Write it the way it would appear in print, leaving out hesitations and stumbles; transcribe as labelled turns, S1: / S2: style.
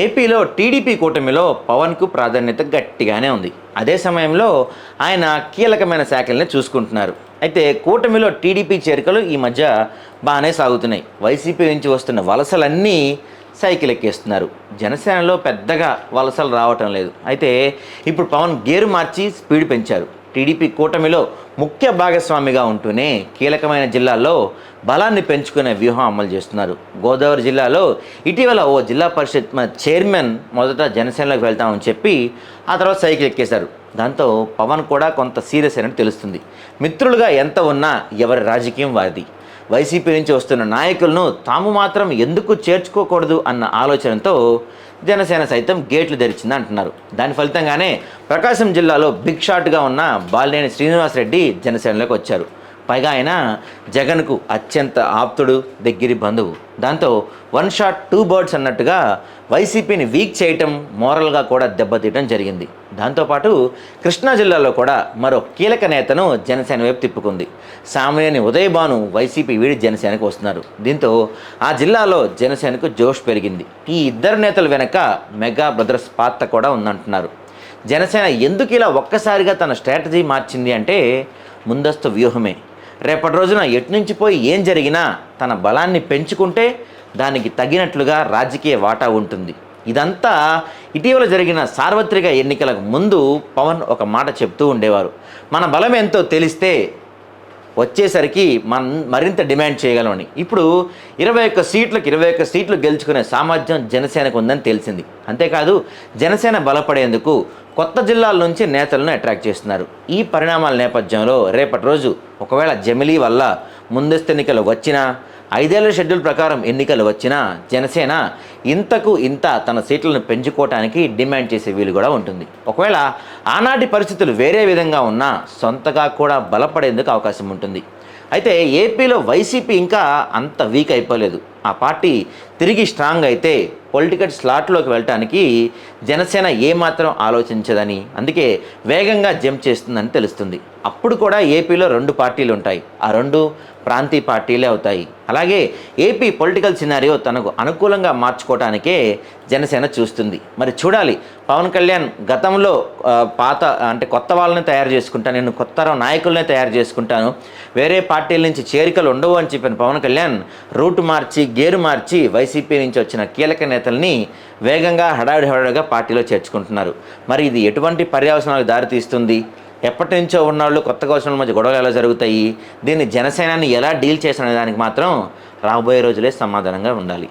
S1: ఏపీలో టీడీపీ కూటమిలో పవన్కు ప్రాధాన్యత గట్టిగానే ఉంది. అదే సమయంలో ఆయన కీలకమైన శాఖల్ని చూసుకుంటున్నారు. అయితే కూటమిలో టీడీపీ చేరికలు ఈ మధ్య బాగానే సాగుతున్నాయి. వైసీపీ నుంచి వస్తున్న వలసలన్నీ సైకిల్ ఎక్కేస్తున్నారు. జనసేనలో పెద్దగా వలసలు రావటం లేదు. అయితే ఇప్పుడు పవన్ గేరు మార్చి స్పీడ్ పెంచారు. టీడీపీ కూటమిలో ముఖ్య భాగస్వామిగా ఉంటూనే కీలకమైన జిల్లాల్లో బలాన్ని పెంచుకునే వ్యూహం అమలు చేస్తున్నారు. గోదావరి జిల్లాలో ఇటీవల ఓ జిల్లా పరిషత్ చైర్మన్ మొదట జనసేనలోకి వెళ్తామని చెప్పి ఆ తర్వాత సైకిల్ ఎక్కేశారు. దాంతో పవన్ కూడా కొంత సీరియస్ అయినట్టు తెలుస్తుంది. మిత్రులుగా ఎంత ఉన్నా ఎవరి రాజకీయం వారిది. వైసీపీ నుంచి వస్తున్న నాయకులను తాము మాత్రం ఎందుకు చేర్చుకోకూడదు అన్న ఆలోచనతో జనసేన సైతం గేట్లు తెరిచింది అంటున్నారు. దాని ఫలితంగానే ప్రకాశం జిల్లాలో బిగ్ షాట్గా ఉన్న బాలినేని శ్రీనివాసరెడ్డి జనసేనలోకి వచ్చారు. పైగా ఆయన జగన్కు అత్యంత ఆప్తుడు, దగ్గరి బంధువు. దాంతో వన్ షాట్ టూ బర్డ్స్ అన్నట్టుగా వైసీపీని వీక్ చేయటం, మోరల్గా కూడా దెబ్బతీయటం జరిగింది. దాంతోపాటు కృష్ణా జిల్లాలో కూడా మరో కీలక నేతను జనసేన వైపు తిప్పుకుంది. సామాన్యని ఉదయభాను వైసీపీ వీడి జనసేనకు వస్తున్నారు. దీంతో ఆ జిల్లాలో జనసేనకు జోష్ పెరిగింది. ఈ ఇద్దరు నేతల వెనక మెగా బ్రదర్స్ పాత్ర కూడా ఉందంటున్నారు. జనసేన ఎందుకు ఇలా ఒక్కసారిగా తన స్ట్రాటజీ మార్చింది అంటే ముందస్తు వ్యూహమే. రేపటి రోజున ఎటునుంచి పోయి ఏం జరిగినా తన బలాన్ని పెంచుకుంటే దానికి తగినట్లుగా రాజకీయ వాటా ఉంటుంది. ఇదంతా ఇటీవల జరిగిన సార్వత్రిక ఎన్నికలకు ముందు పవన్ ఒక మాట చెప్తూ ఉండేవారు. మన బలం ఎంతో తెలిస్తే వచ్చేసరికి మనం మరింత డిమాండ్ చేయగలమని. ఇప్పుడు 21 సీట్లు గెలుచుకునే సామర్థ్యం జనసేనకు ఉందని తెలిసింది. అంతేకాదు జనసేన బలపడేందుకు కొత్త జిల్లాల నుంచి నేతలను అట్రాక్ట్ చేస్తున్నారు. ఈ పరిణామాల నేపథ్యంలో రేపటి రోజు ఒకవేళ జమిలీ వల్ల ముందస్తు ఎన్నికలు వచ్చినా, 5 ఏళ్ల షెడ్యూల్ ప్రకారం ఎన్నికలు వచ్చినా జనసేన ఇంతకు ఇంత తన సీట్లను పెంచుకోవటానికి డిమాండ్ చేసే వీలు కూడా ఉంటుంది. ఒకవేళ ఆనాటి పరిస్థితులు వేరే విధంగా ఉన్నా సొంతగా కూడా బలపడేందుకు అవకాశం ఉంటుంది. అయితే ఏపీలో వైసీపీ ఇంకా అంత వీక్ అయిపోలేదు. ఆ పార్టీ తిరిగి స్ట్రాంగ్ అయితే పొలిటికల్ స్లాట్లోకి వెళ్ళటానికి జనసేన ఏమాత్రం ఆలోచించదని, అందుకే వేగంగా జంప్ చేస్తుందని తెలుస్తుంది. అప్పుడు కూడా ఏపీలో 2 పార్టీలు ఉంటాయి. ఆ 2 ప్రాంతీయ పార్టీలే అవుతాయి. అలాగే ఏపీ పొలిటికల్ సినారియో తనకు అనుకూలంగా మార్చుకోవటానికే జనసేన చూస్తుంది. మరి చూడాలి. పవన్ కళ్యాణ్ గతంలో కొత్త వాళ్ళని తయారు చేసుకుంటాను, నేను కొత్త తరం నాయకులనే తయారు చేసుకుంటాను, వేరే పార్టీల నుంచి చేరికలు ఉండవు అని చెప్పిన పవన్ కళ్యాణ్ రూట్ మార్చి, గేరు మార్చి వైసీపీ నుంచి వచ్చిన కీలక నేతల్ని వేగంగా హడావిడిగా పార్టీలో చేర్చుకుంటున్నారు. మరి ఇది ఎటువంటి పర్యవసనాలకు దారితీస్తుంది? ఎప్పటి నుంచో ఉన్నవాళ్ళు కొత్తగా వచ్చిన మధ్య గొడవలు ఎలా జరుగుతాయి? దీన్ని జనసేనని ఎలా డీల్ చేసిన దానికి మాత్రం రాబోయే రోజులే సమాధానంగా ఉండాలి.